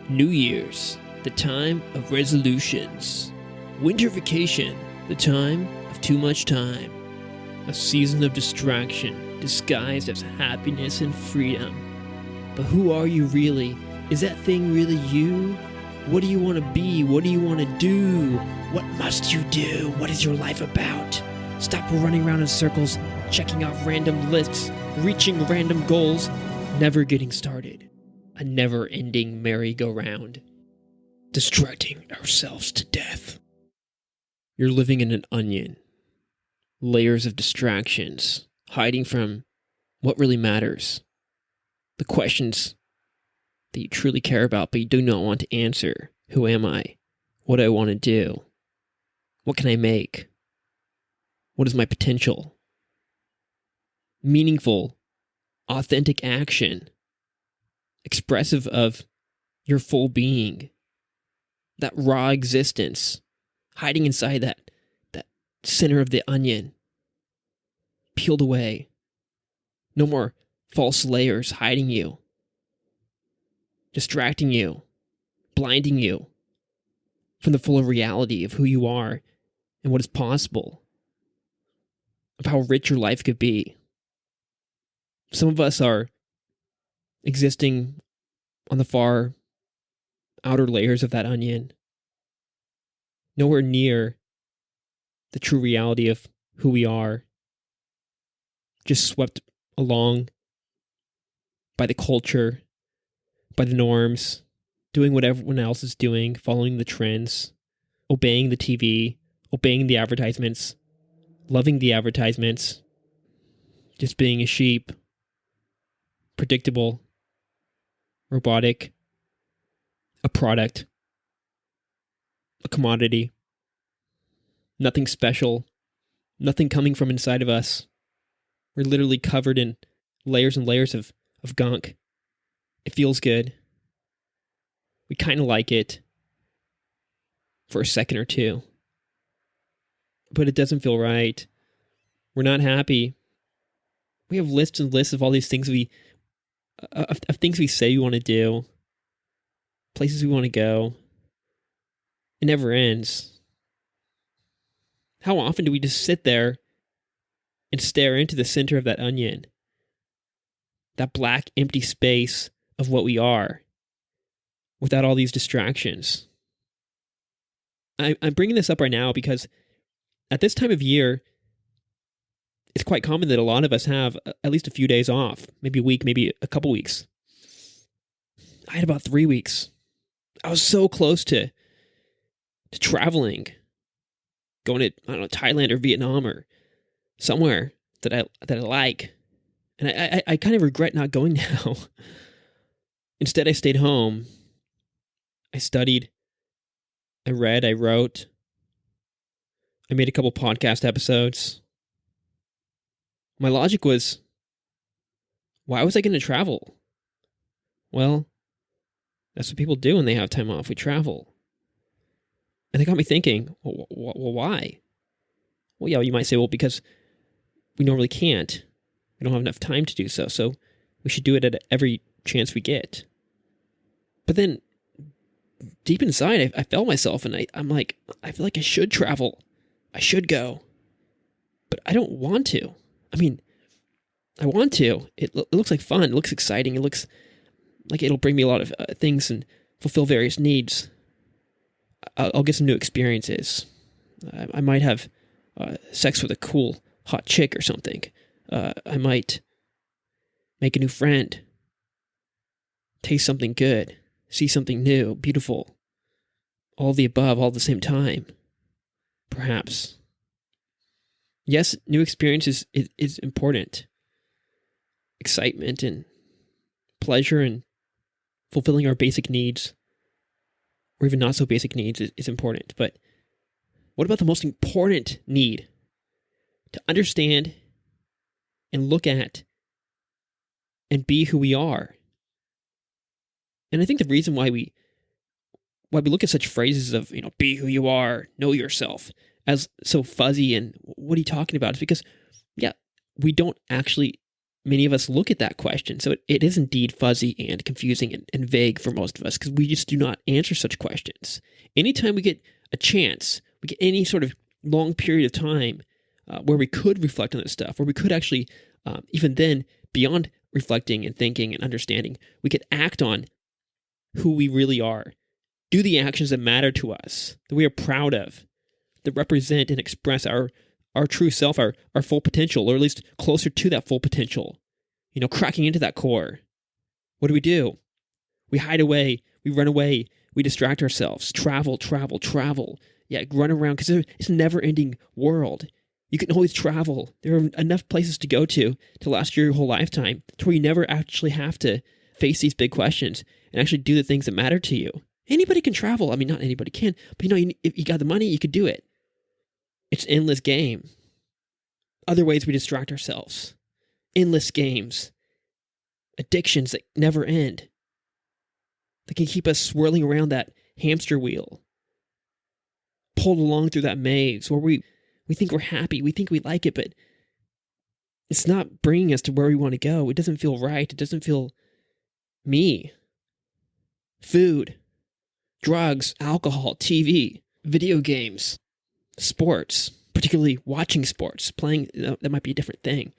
New Year's, the time of resolutions. Winter vacation, the time of too much time. A season of distraction, disguised as happiness and freedom. But who are you really? Is that thing really you? What do you want to be? What do you want to do? What must you do? What is your life about? Stop running around in circles, checking off random lists, reaching random goals, never getting started. A never-ending merry-go-round. Distracting ourselves to death. You're living in an onion. Layers of distractions, hiding from what really matters. The questions that you truly care about but you do not want to answer. Who am I? What do I want to do? What can I make? What is my potential? Meaningful, authentic action. Expressive of your full being. That raw existence. Hiding inside that center of the onion. Peeled away. No more false layers hiding you. Distracting you. Blinding you from the full reality of who you are and what is possible. Of how rich your life could be. Some of us are existing on the far outer layers of that onion. Nowhere near the true reality of who we are. Just swept along by the culture, by the norms, doing what everyone else is doing, following the trends, obeying the TV, obeying the advertisements, loving the advertisements, just being a sheep, predictable, robotic, a product, a commodity, nothing special, nothing coming from inside of us. We're literally covered in layers and layers of gunk. It feels good. We kind of like it for a second or two. But it doesn't feel right. We're not happy. We have lists and lists of all these things of things we say we want to do, places we want to go. It never ends. How often do we just sit there and stare into the center of that onion? That black, empty space of what we are, without all these distractions. I'm bringing this up right now because at this time of year, it's quite common that a lot of us have at least a few days off, maybe a week, maybe a couple weeks. I had about 3 weeks. I was so close to traveling, going to, I don't know, Thailand or Vietnam or somewhere that I like. And I kind of regret not going now. Instead, I stayed home. I studied. I read. I wrote. I made a couple podcast episodes. My logic was, why was I going to travel? Well, that's what people do when they have time off. We travel. And it got me thinking, well, why? Well, yeah, you might say, well, because we normally can't. We don't have enough time to do so. So we should do it at every chance we get. But then, deep inside, I felt myself, and I'm like, I feel like I should travel. I should go. But I don't want to. I mean, I want to. It looks like fun. It looks exciting. It looks like it'll bring me a lot of things and fulfill various needs. I'll get some new experiences. I might have sex with a cool, hot chick or something. I might make a new friend. Taste something good. See something new, beautiful. All the above, all at the same time. Perhaps. Yes, new experiences is important. Excitement and pleasure and fulfilling our basic needs, or even not so basic needs, is important. But what about the most important need? To understand and look at and be who we are. And I think the reason why we look at such phrases of, be who you are, know yourself, as so fuzzy and what are you talking about? Is because, yeah, we don't actually many of us look at that question. So it is indeed fuzzy and confusing and vague for most of us because we just do not answer such questions. Anytime we get a chance, we get any sort of long period of time where we could reflect on this stuff, where we could actually, even then, beyond reflecting and thinking and understanding, we could act on who we really are. Do the actions that matter to us, that we are proud of, that represent and express our true self, our full potential, or at least closer to that full potential. Cracking into that core. What do? We hide away, we run away, we distract ourselves, travel. Yeah, run around, because it's a never-ending world. You can always travel. There are enough places to go to last your whole lifetime, to where you never actually have to face these big questions and actually do the things that matter to you. Anybody can travel. I mean, not anybody can, but if you got the money, you could do it. It's an endless game. Other ways we distract ourselves. Endless games. Addictions that never end. That can keep us swirling around that hamster wheel. Pulled along through that maze where we think we're happy. We think we like it, but it's not bringing us to where we want to go. It doesn't feel right. It doesn't feel me. Food, drugs, alcohol, TV, video games, sports, particularly watching sports, playing, that might be a different thing.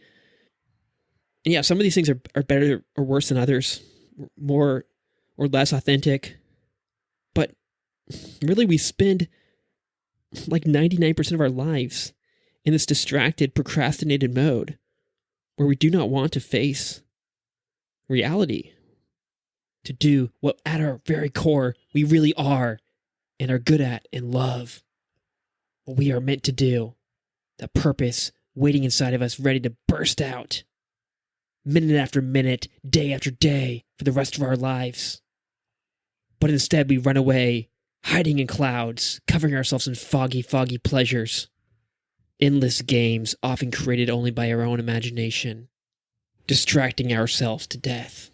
And yeah, some of these things are better or worse than others, more or less authentic. But really, we spend like 99% of our lives in this distracted, procrastinated mode where we do not want to face reality, to do what at our very core we really are and are good at and love. What we are meant to do, the purpose waiting inside of us, ready to burst out, minute after minute, day after day, for the rest of our lives. But instead we run away, hiding in clouds, covering ourselves in foggy pleasures. Endless games, often created only by our own imagination, distracting ourselves to death.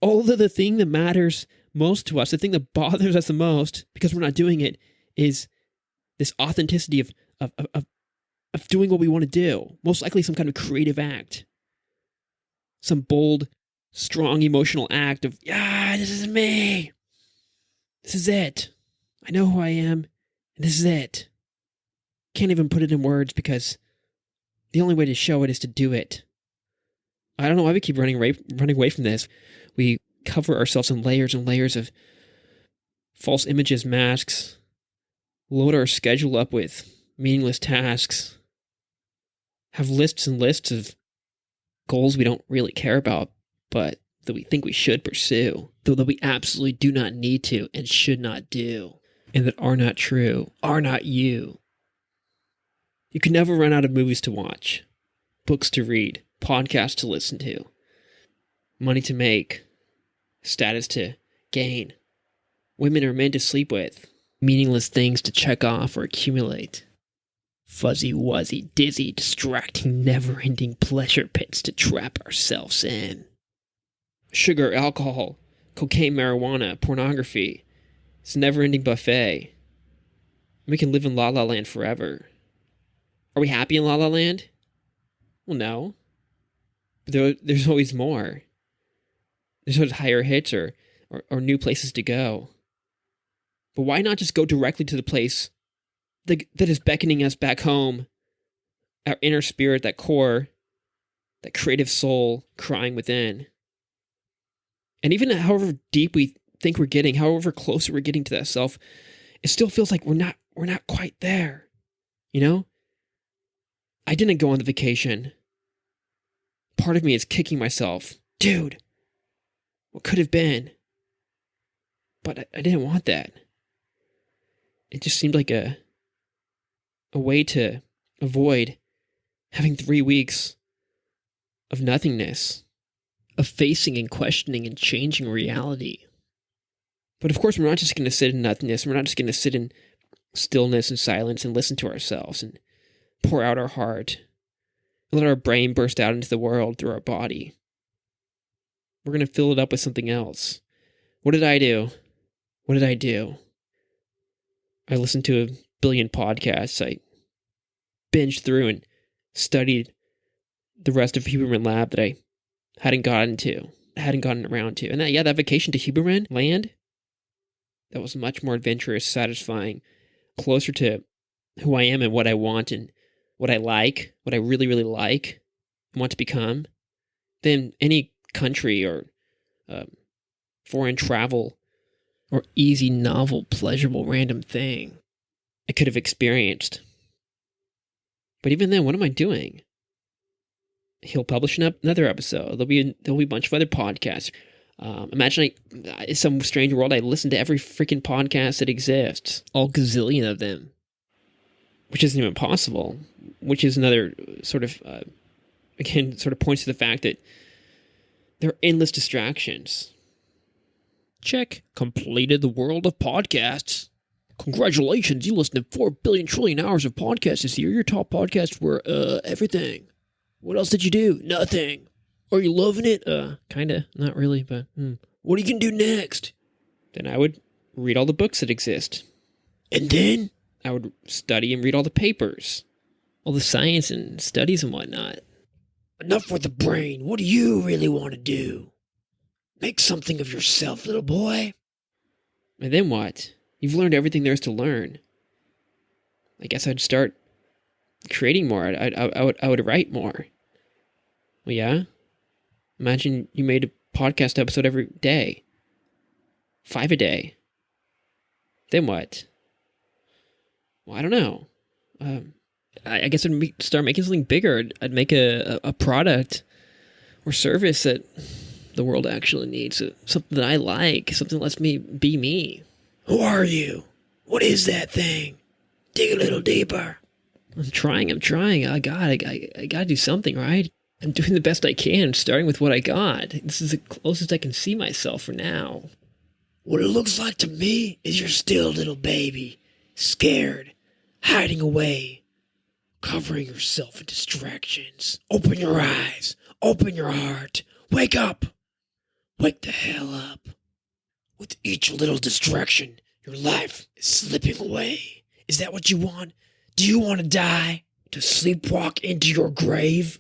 Although the thing that matters most to us, the thing that bothers us the most, because we're not doing it, is this authenticity of doing what we want to do. Most likely some kind of creative act. Some bold, strong emotional act of, this is me. This is it. I know who I am, and this is it. Can't even put it in words because the only way to show it is to do it. I don't know why we keep running away from this. We cover ourselves in layers and layers of false images, masks, load our schedule up with meaningless tasks, have lists and lists of goals we don't really care about, but that we think we should pursue, though that we absolutely do not need to and should not do, and that are not true, are not you. You can never run out of movies to watch, books to read, podcasts to listen to, money to make, status to gain, women or men to sleep with, meaningless things to check off or accumulate, fuzzy, wuzzy, dizzy, distracting, never-ending pleasure pits to trap ourselves in. Sugar, alcohol, cocaine, marijuana, pornography. It's a never-ending buffet. We can live in La La Land forever. Are we happy in La La Land? Well, no. But there's always more. There's always higher hits or new places to go. But why not just go directly to the place that is beckoning us back home? Our inner spirit, that core, that creative soul crying within. And even however deep we think we're getting, however closer we're getting to that self, it still feels like we're not quite there. You know? I didn't go on the vacation. Part of me is kicking myself. Dude, what could have been? But I didn't want that. It just seemed like a way to avoid having 3 weeks of nothingness, of facing and questioning and changing reality. But of course, we're not just going to sit in nothingness. We're not just going to sit in stillness and silence and listen to ourselves and pour out our heart and let our brain burst out into the world through our body. We're going to fill it up with something else. What did I do? I listened to a billion podcasts. I binged through and studied the rest of Huberman Lab that I hadn't gotten around to. And that vacation to Huberman Land, that was much more adventurous, satisfying, closer to who I am and what I want and what I like, what I really, really like and want to become, than any country or foreign travel or easy, novel, pleasurable, random thing I could have experienced. But even then, what am I doing? He'll publish another episode. There'll be a bunch of other podcasts. Imagine in some strange world, I listen to every freaking podcast that exists, all gazillion of them, which isn't even possible. Which is another sort of, again, sort of points to the fact that there are endless distractions. Check. Completed the world of podcasts. Congratulations, you listened to 4 billion trillion hours of podcasts this year. Your top podcasts were, everything. What else did you do? Nothing. Are you loving it? Kinda. Not really, but, What are you gonna do next? Then I would read all the books that exist. And then I would study and read all the papers. All the science and studies and whatnot. Enough with the brain. What do you really want to do? Make something of yourself, little boy. And then what? You've learned everything there is to learn. I guess I'd start creating more. I would write more. Well, yeah. Imagine you made a podcast episode every day. 5 a day. Then what? Well, I don't know. I guess I'd start making something bigger. I'd make a product or service that the world actually needs. Something that I like. Something that lets me be me. Who are you? What is that thing? Dig a little deeper. I'm trying. I gotta do something, right? I'm doing the best I can, starting with what I got. This is the closest I can see myself for now. What it looks like to me is you're still a little baby. Scared. Hiding away. Covering yourself in distractions. Open your eyes. Open your heart. Wake up. Wake the hell up. With each little distraction, your life is slipping away. Is that what you want? Do you want to die? To sleepwalk into your grave?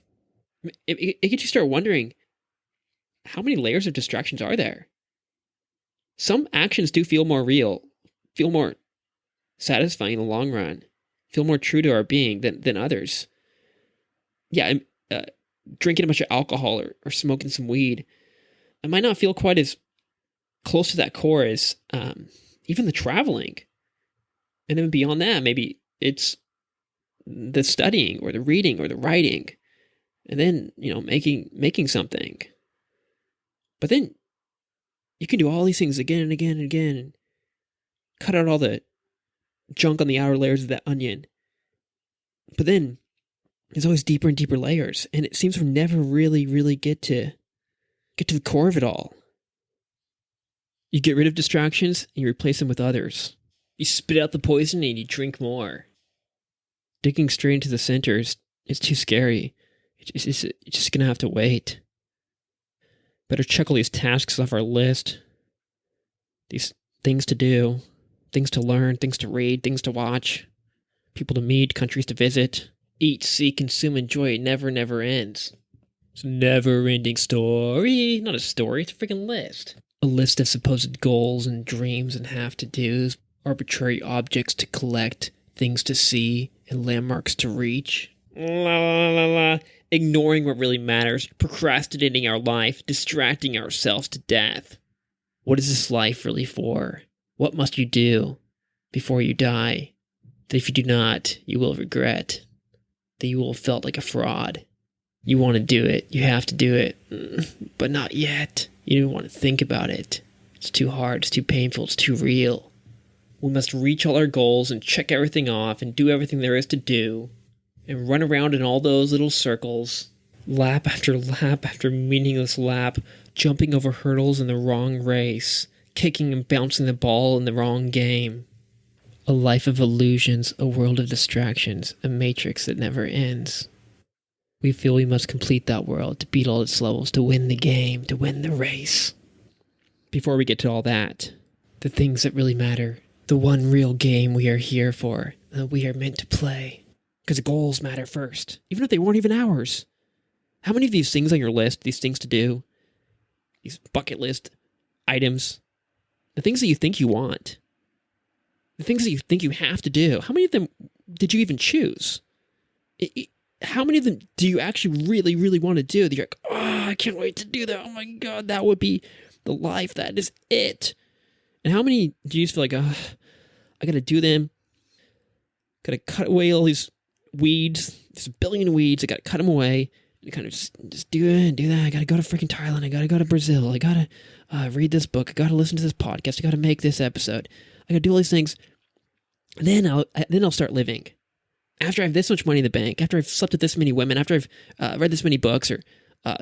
It gets you start wondering, how many layers of distractions are there? Some actions do feel more real, feel more satisfying in the long run, feel more true to our being than others. Yeah, drinking a bunch of alcohol or smoking some weed, I might not feel quite as close to that core as even the traveling. And then beyond that, maybe it's the studying or the reading or the writing. And then, making something. But then you can do all these things again and again and again and cut out all the junk on the outer layers of that onion. But then there's always deeper and deeper layers. And it seems we never really, really get to the core of it all. You get rid of distractions and you replace them with others. You spit out the poison and you drink more. Digging straight into the center is too scary. It's just going to have to wait. Better check all these tasks off our list. These things to do, things to learn, things to read, things to watch, people to meet, countries to visit. Eat, see, consume, enjoy. It never ends. It's a never-ending story. Not a story, it's a freaking list. A list of supposed goals and dreams and have-to-dos, arbitrary objects to collect, things to see, and landmarks to reach. La la la la. Ignoring what really matters, procrastinating our life, distracting ourselves to death. What is this life really for? What must you do before you die? That if you do not, you will regret. That you will have felt like a fraud. You want to do it. You have to do it. But not yet. You don't want to think about it. It's too hard. It's too painful. It's too real. We must reach all our goals and check everything off and do everything there is to do. And run around in all those little circles, lap after meaningless lap, jumping over hurdles in the wrong race, kicking and bouncing the ball in the wrong game. A life of illusions, a world of distractions, a matrix that never ends. We feel we must complete that world to beat all its levels, to win the game, to win the race. Before we get to all that, the things that really matter, the one real game we are here for, that we are meant to play. Because the goals matter first, even if they weren't even ours. How many of these things on your list, these things to do, these bucket list items, the things that you think you want, the things that you think you have to do, how many of them did you even choose? How many of them do you actually really, really want to do? That you're like, oh, I can't wait to do that. Oh my God, that would be the life. That is it. And how many do you just feel like, oh, I got to do them. Got to cut away all these weeds. There's a billion weeds. I got to cut them away. You kind of just do it and do that. I got to go to freaking Thailand. I got to go to Brazil. I got to read this book. I got to listen to this podcast. I got to make this episode. I got to do all these things. And then I'll start living. After I have this much money in the bank, after I've slept with this many women, after I've read this many books or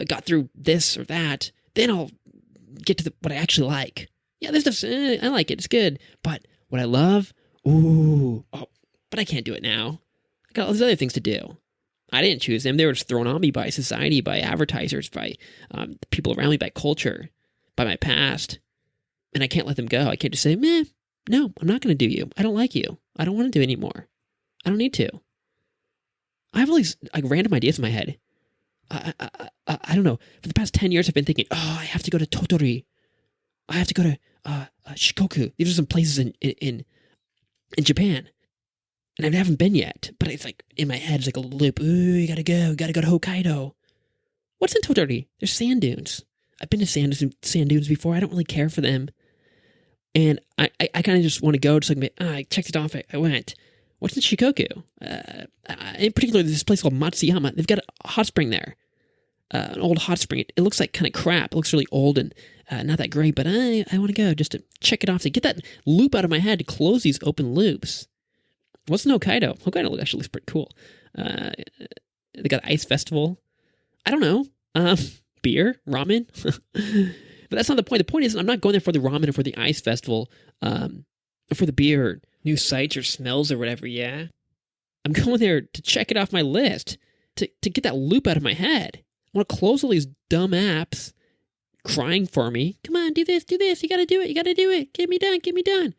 got through this or that, then I'll get to what I actually like. Yeah, this stuff's, I like it. It's good. But what I love, but I can't do it now. I got all these other things to do. I didn't choose them. They were just thrown on me by society, by advertisers, by the people around me, by culture, by my past. And I can't let them go. I can't just say, no, I'm not going to do you. I don't like you. I don't want to do it anymore. I don't need to. I have all these random ideas in my head. I don't know. For the past 10 years, I've been thinking, I have to go to Tottori. I have to go to Shikoku. These are some places in Japan. And I haven't been yet. But it's like, in my head, it's like a little loop. Ooh, you gotta go. You gotta go to Hokkaido. What's in Tottori? There's sand dunes. I've been to sand dunes before. I don't really care for them. And I kind of just want to go. Just like, I checked it off. I went. What's in Shikoku? In particular, this place called Matsuyama. They've got a hot spring there. An old hot spring. It looks like kind of crap. It looks really old and not that great. But I want to go just to check it off. To get that loop out of my head. To close these open loops. What's in Hokkaido? Hokkaido actually looks pretty cool. They got ice festival. I don't know. Beer? Ramen? But that's not the point. The point is I'm not going there for the ramen or for the ice festival. Or for the beer or new sights or smells or whatever, yeah? I'm going there to check it off my list. To get that loop out of my head. I want to close all these dumb apps crying for me. Come on, do this. You got to do it. Get me done.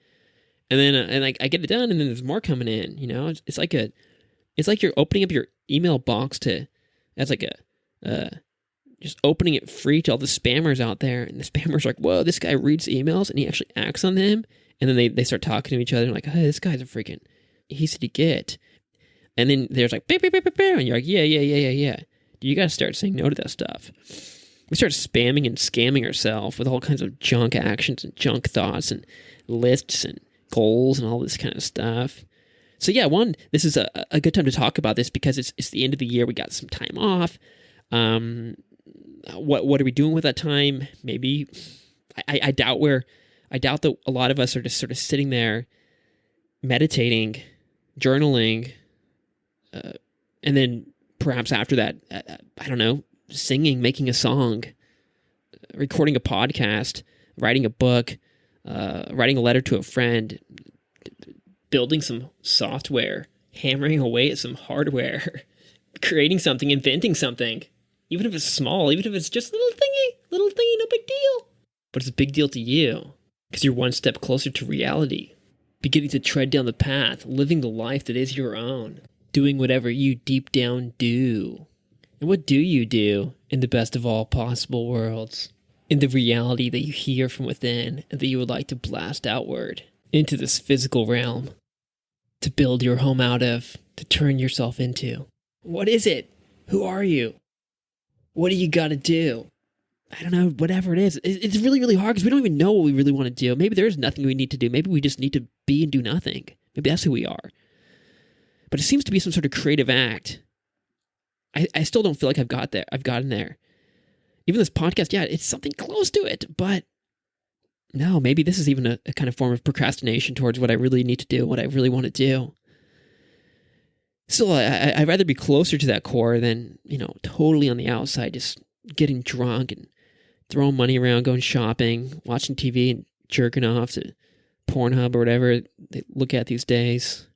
And then I get it done, and then there's more coming in. You know, it's like you're opening up your email box as like just opening it free to all the spammers out there, and the spammers are like, whoa, this guy reads emails and he actually acts on them, and then they start talking to each other and like, hey, this guy's a freaking easy to get, and then there's like, beep, beep, beep, beep, beep, and you're like, yeah. You gotta start saying no to that stuff. We start spamming and scamming ourselves with all kinds of junk actions and junk thoughts and lists and goals and all this kind of stuff. So yeah, this is a good time to talk about this because it's the end of the year. We got some time off. What are we doing with that time? Maybe I doubt that a lot of us are just sort of sitting there meditating, journaling, and then perhaps after that, I don't know, singing, making a song, recording a podcast, writing a book, writing a letter to a friend, building some software, hammering away at some hardware, creating something, inventing something, even if it's small, even if it's just a little thingy, no big deal. But it's a big deal to you because you're one step closer to reality, beginning to tread down the path, living the life that is your own, doing whatever you deep down do. And what do you do in the best of all possible worlds? In the reality that you hear from within and that you would like to blast outward into this physical realm, to build your home out of, to turn yourself into. What is it? Who are you? What do you got to do? I don't know, whatever it is. It's really, really hard because we don't even know what we really want to do. Maybe there's nothing we need to do. Maybe we just need to be and do nothing. Maybe that's who we are. But it seems to be some sort of creative act. I still don't feel like I've gotten there. Even this podcast, yeah, it's something close to it, but no, maybe this is even a kind of form of procrastination towards what I really need to do, what I really want to do. Still, I'd rather be closer to that core than, totally on the outside, just getting drunk and throwing money around, going shopping, watching TV and jerking off to Pornhub or whatever they look at these days.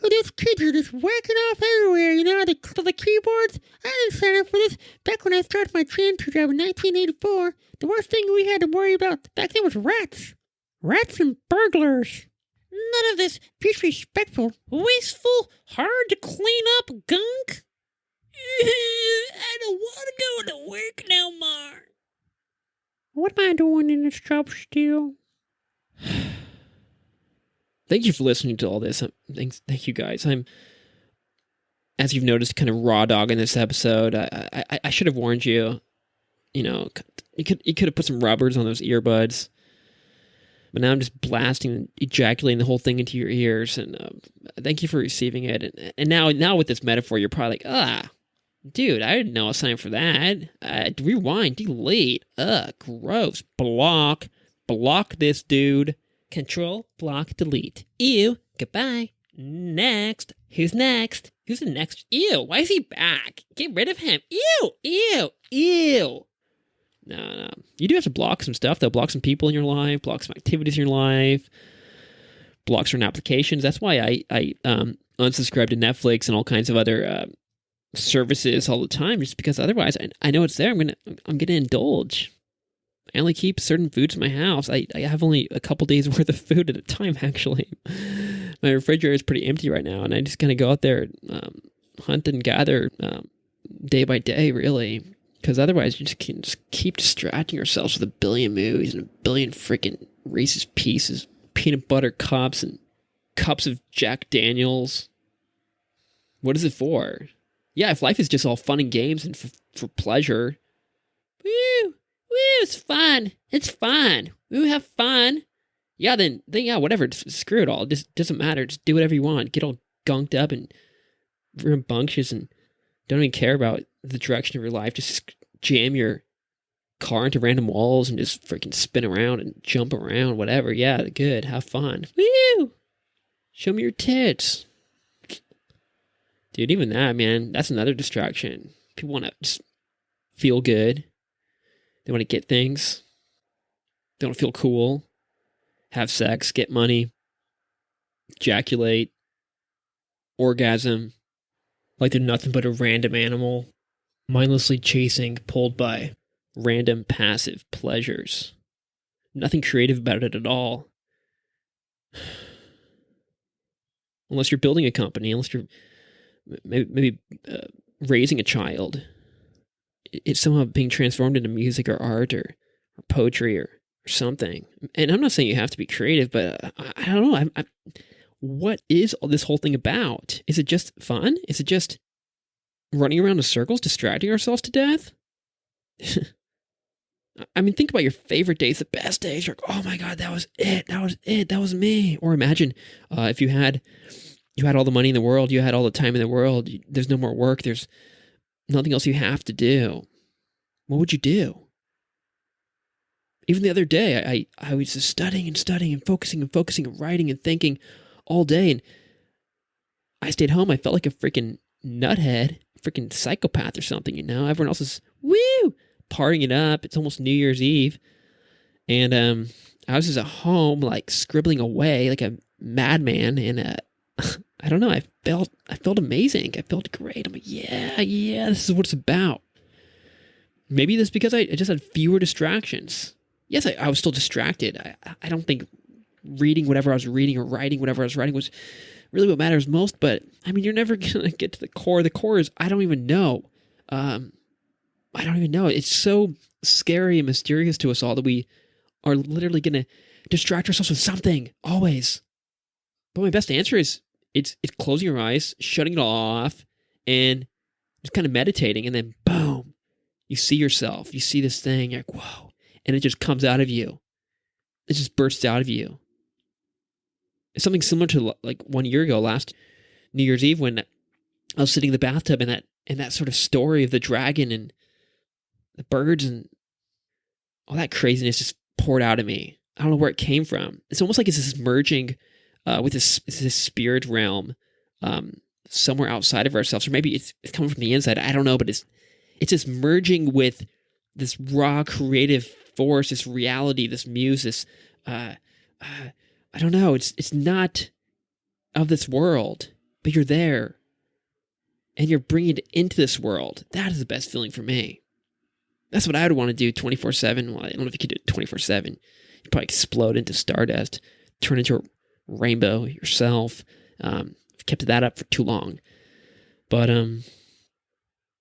Oh, those kids are just whacking off everywhere, the keyboards. I didn't sign up for this. Back when I started my transfer job in 1984, the worst thing we had to worry about back then was rats. Rats and burglars. None of this disrespectful, wasteful, hard to clean up gunk. I don't want to go to work no more. What am I doing in this job still? Thank you for listening to all this. Thank you guys. I'm, as you've noticed, kind of raw dog in this episode. I should have warned you. You know, you could have put some rubbers on those earbuds. But now I'm just blasting, ejaculating the whole thing into your ears. And thank you for receiving it. And now with this metaphor, you're probably like, dude, I didn't know a sign for that. Rewind, delete. Gross. Block this dude. Control, block, delete. Ew, goodbye. Next. Who's next? Who's the next? Ew, why is he back? Get rid of him. Ew. No. You do have to block some stuff, though. Block some people in your life, block some activities in your life, block certain applications. That's why I unsubscribe to Netflix and all kinds of other services all the time, just because otherwise I know it's there. I'm gonna indulge. I only keep certain foods in my house. I have only a couple days worth of food at a time, actually. My refrigerator is pretty empty right now, and I just kind of go out there, hunt and gather day by day, really. Because otherwise, you just keep distracting yourselves with a billion movies and a billion freaking Reese's Pieces, peanut butter cups, and cups of Jack Daniels. What is it for? Yeah, if life is just all fun and games and for pleasure, woo, it's fun. It's fun. We have fun. Yeah, then yeah, whatever. Just screw it all. It just doesn't matter. Just do whatever you want. Get all gunked up and rambunctious and don't even care about the direction of your life. Just jam your car into random walls and just freaking spin around and jump around, whatever. Yeah, good. Have fun. Woo! Show me your tits. Dude, even that, man, that's another distraction. People want to just feel good. They want to get things. They want to feel cool. Have sex, get money, ejaculate, orgasm. Like they're nothing but a random animal, mindlessly chasing, pulled by random passive pleasures. Nothing creative about it at all. Unless you're building a company, unless you're maybe raising a child. It's somehow being transformed into music or art or poetry or something. And I'm not saying you have to be creative, but I don't know. What is all this whole thing about? Is it just fun? Is it just running around in circles, distracting ourselves to death? I mean, think about your favorite days, the best days. You're like, oh my God, that was it. That was me. Or imagine if you had all the money in the world, you had all the time in the world, there's no more work, there's nothing else you have to do. What would you do? Even the other day, I was just studying and focusing and writing and thinking all day. And I stayed home. I felt like a freaking nuthead, freaking psychopath or something, you know? Everyone else is, woo, partying it up. It's almost New Year's Eve. And I was just at home, like scribbling away like a madman. And I don't know, I felt amazing. I felt great. I'm like, yeah, this is what it's about. Maybe that's because I just had fewer distractions. Yes, I was still distracted. I don't think reading whatever I was reading or writing whatever I was writing was really what matters most. But, I mean, you're never going to get to the core. The core is, I don't even know. It's so scary and mysterious to us all that we are literally going to distract ourselves with something, always. But my best answer is, it's closing your eyes, shutting it all off, and just kind of meditating, and then boom, you see yourself. You see this thing, you're like, whoa. And it just comes out of you. It just bursts out of you. It's something similar to like 1 year ago, last New Year's Eve, when I was sitting in the bathtub and that sort of story of the dragon and the birds and all that craziness just poured out of me. I don't know where it came from. It's almost like it's this merging with this spirit realm somewhere outside of ourselves, or maybe it's coming from the inside. I don't know, but it's just merging with this raw creative force, this reality, this muse, this I don't know. It's not of this world, but you're there, and you're bringing it into this world. That is the best feeling for me. That's what I would want to do 24/7. Well, I don't know if you could do it 24/7. You'd probably explode into stardust, turn into a rainbow yourself. I've kept that up for too long. But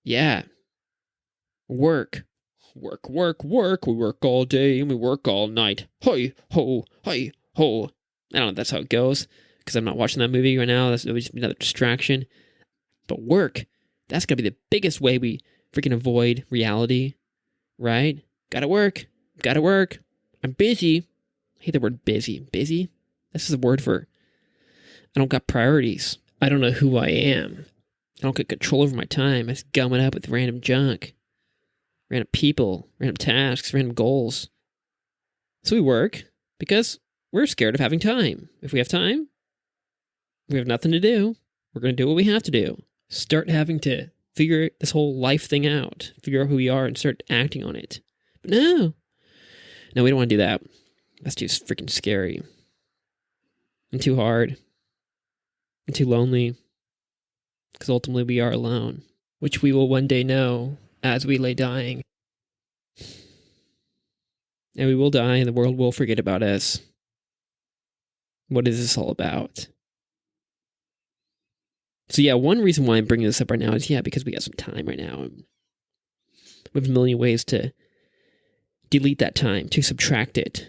Yeah. Work. Work, work, work. We work all day and we work all night. Hey, ho, hey, ho. I don't know if that's how it goes, because I'm not watching that movie right now. That's just another distraction. But work, that's going to be the biggest way we freaking avoid reality, right? Gotta work. Gotta work. I'm busy. I hate the word busy. Busy? This is a word for I don't got priorities. I don't know who I am. I don't get control over my time. I just gum it up with random junk. Random people, random tasks, random goals. So we work because we're scared of having time. If we have time, we have nothing to do. We're going to do what we have to do. Start having to figure this whole life thing out. Figure out who we are and start acting on it. But no, we don't want to do that. That's too freaking scary. And too hard. And too lonely. Because ultimately we are alone. Which we will one day know as we lay dying. And we will die and the world will forget about us. What is this all about? So yeah, one reason why I'm bringing this up right now is because we got some time right now. We have a million ways to delete that time, to subtract it,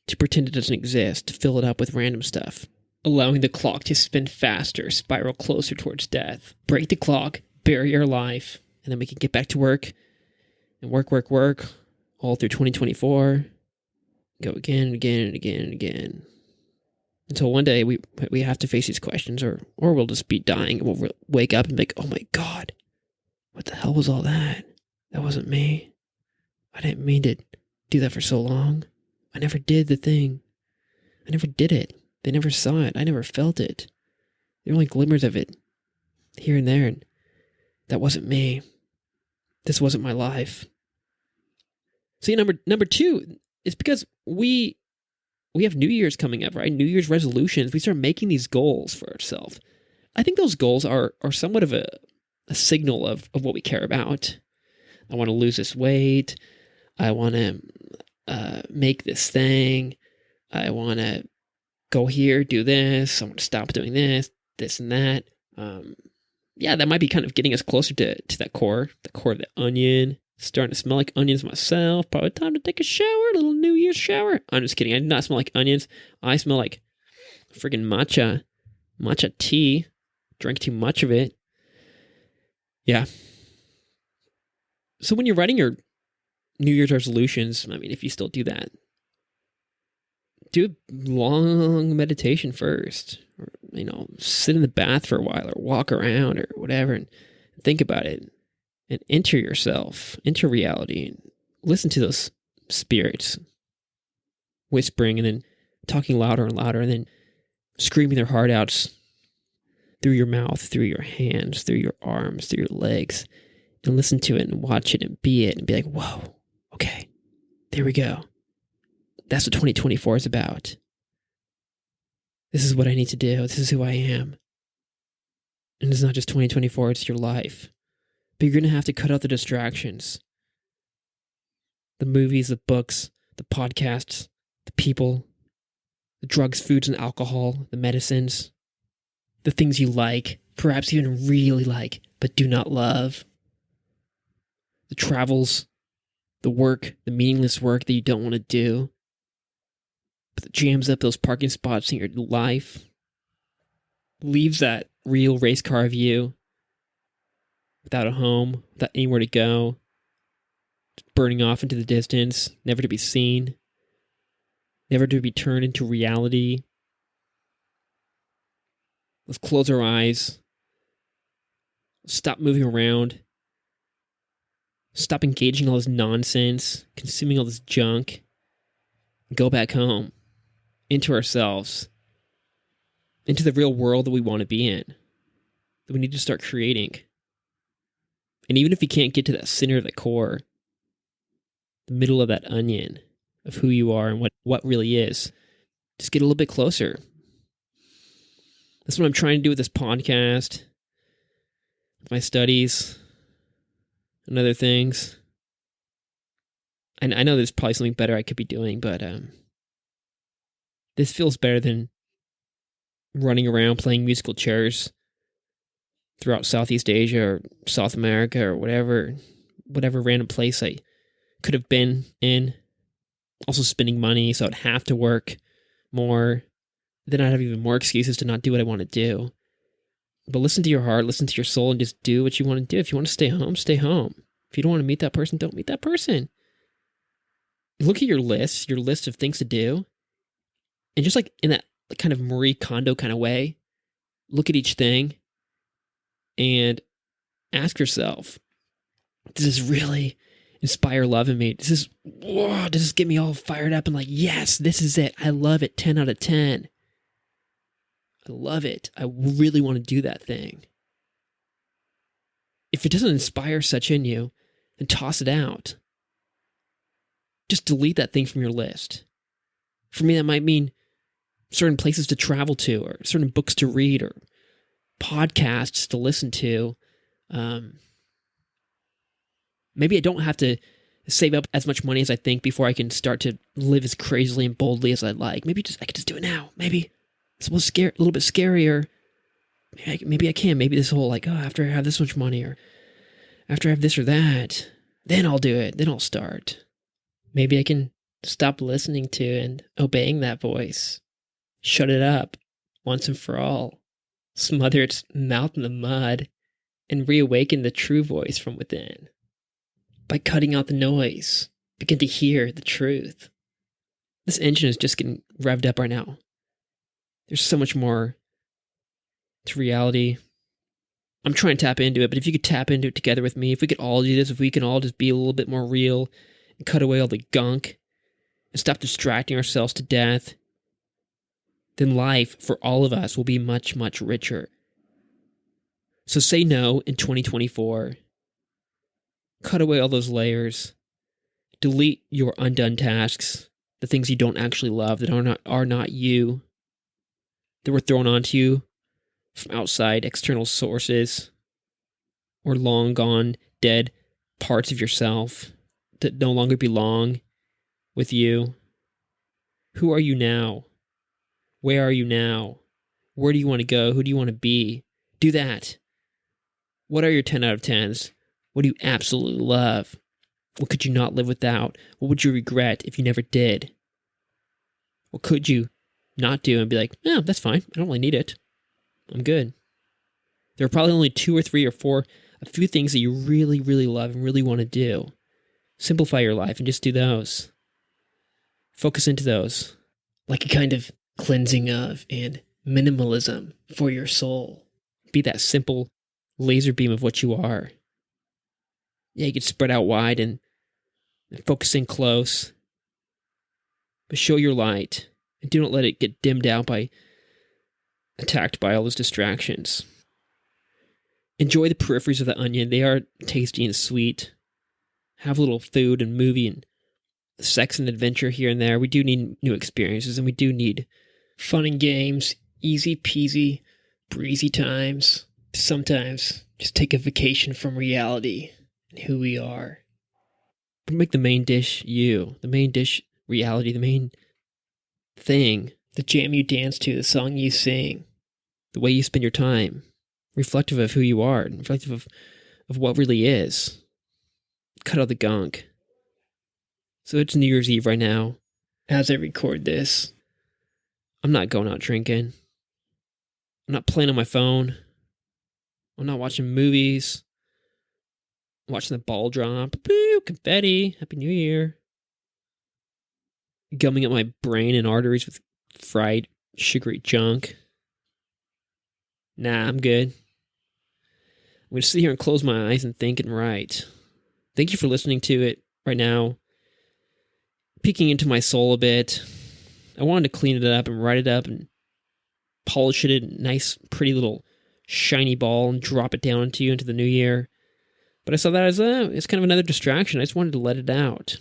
to pretend it doesn't exist, to fill it up with random stuff. Allowing the clock to spin faster, spiral closer towards death. Break the clock, bury our life, and then we can get back to work and work all through 2024. Go again and again and again and again. Until one day we have to face these questions, or we'll just be dying and we'll wake up and be like, oh my God, what the hell was all that? That wasn't me. I didn't mean to do that for so long. I never did the thing. I never did it. They never saw it. I never felt it. There were only glimmers of it here and there, and that wasn't me. This wasn't my life. See, number two is because we have New Year's coming up, right? New Year's resolutions. We start making these goals for ourselves. I think those goals are somewhat of a signal of what we care about. I want to lose this weight. I want to make this thing. I want to go here, do this. I want to stop doing this and that. That might be kind of getting us closer to that core, the core of the onion. Starting to smell like onions myself. Probably time to take a shower, a little New Year's shower. I'm just kidding. I do not smell like onions. I smell like friggin' matcha tea. Drank too much of it. Yeah. So when you're writing your New Year's resolutions, I mean, if you still do that, do a long meditation first. Or, sit in the bath for a while or walk around or whatever and think about it. And enter yourself, enter reality, and listen to those spirits whispering and then talking louder and louder and then screaming their heart out through your mouth, through your hands, through your arms, through your legs, and listen to it and watch it and be like, whoa, okay, there we go. That's what 2024 is about. This is what I need to do. This is who I am. And it's not just 2024, it's your life. But you're going to have to cut out the distractions. The movies, the books, the podcasts, the people, the drugs, foods, and alcohol, the medicines, the things you like, perhaps even really like, but do not love. The travels, the work, the meaningless work that you don't want to do, but that jams up those parking spots in your life, leaves that real race car of you without a home, without anywhere to go, just burning off into the distance, never to be seen, never to be turned into reality. Let's close our eyes. Stop moving around. Stop engaging all this nonsense, consuming all this junk. Go back home, into ourselves, into the real world that we want to be in, that we need to start creating. And even if you can't get to that center of the core, the middle of that onion of who you are and what really is, just get a little bit closer. That's what I'm trying to do with this podcast, with my studies, and other things. And I know there's probably something better I could be doing, but this feels better than running around playing musical chairs throughout Southeast Asia or South America or whatever random place I could have been in. Also spending money, so I'd have to work more. Then I'd have even more excuses to not do what I want to do. But listen to your heart, listen to your soul, and just do what you want to do. If you want to stay home, stay home. If you don't want to meet that person, don't meet that person. Look at your list of things to do. And just like in that kind of Marie Kondo kind of way, look at each thing and ask yourself, does this really inspire love in me? Does this get me all fired up and like, yes, this is it. I love it. 10 out of 10. I love it. I really want to do that thing. If it doesn't inspire such in you, then toss it out. Just delete that thing from your list. For me, that might mean certain places to travel to, or certain books to read, or podcasts to listen to. Maybe I don't have to save up as much money as I think before I can start to live as crazily and boldly as I'd like. Maybe I could just do it now. Maybe it's a little bit scarier. Maybe I can. Maybe this whole like, oh, after I have this much money, or after I have this or that, then I'll do it. Then I'll start. Maybe I can stop listening to and obeying that voice. Shut it up once and for all. Smother its mouth in the mud and reawaken the true voice from within. By cutting out the noise, begin to hear the truth. This engine is just getting revved up right now. There's so much more to reality. I'm trying to tap into it, but if you could tap into it together with me, if we could all do this, if we can all just be a little bit more real and cut away all the gunk and stop distracting ourselves to death, then life for all of us will be much, much richer. So say no in 2024. Cut away all those layers. Delete your undone tasks, the things you don't actually love, that are not you, that were thrown onto you from outside external sources, or long gone, dead parts of yourself that no longer belong with you. Who are you now? Where are you now? Where do you want to go? Who do you want to be? Do that. What are your 10 out of 10s? What do you absolutely love? What could you not live without? What would you regret if you never did? What could you not do and be like, no, that's fine. I don't really need it. I'm good. There are probably only 2 or 3 or 4, a few things that you really, really love and really want to do. Simplify your life and just do those. Focus into those. Like a kind of cleansing of and minimalism for your soul. Be that simple laser beam of what you are. Yeah, you can spread out wide and focus in close. But show your light and do not let it get dimmed out attacked by all those distractions. Enjoy the peripheries of the onion. They are tasty and sweet. Have a little food and movie and sex and adventure here and there. We do need new experiences, and we do need fun and games, easy peasy, breezy times. Sometimes just take a vacation from reality and who we are. But make the main dish you, the main dish reality, the main thing, the jam you dance to, the song you sing, the way you spend your time, reflective of who you are, reflective of what really is. Cut out the gunk. So it's New Year's Eve right now. As I record this, I'm not going out drinking. I'm not playing on my phone. I'm not watching movies. I'm watching the ball drop. Boo, confetti. Happy New Year. Gumming up my brain and arteries with fried, sugary junk. Nah, I'm good. I'm going to sit here and close my eyes and think and write. Thank you for listening to it right now. Peeking into my soul a bit. I wanted to clean it up and write it up and polish it in a nice, pretty little shiny ball and drop it down into the new year. But I saw that as it's kind of another distraction. I just wanted to let it out.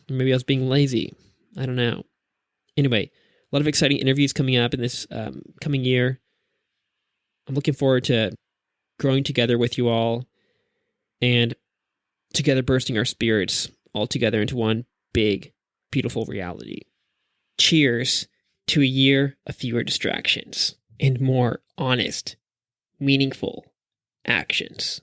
Maybe I was being lazy. I don't know. Anyway, a lot of exciting interviews coming up in this coming year. I'm looking forward to growing together with you all and together bursting our spirits all together into one big, beautiful reality. Cheers to a year of fewer distractions and more honest, meaningful actions.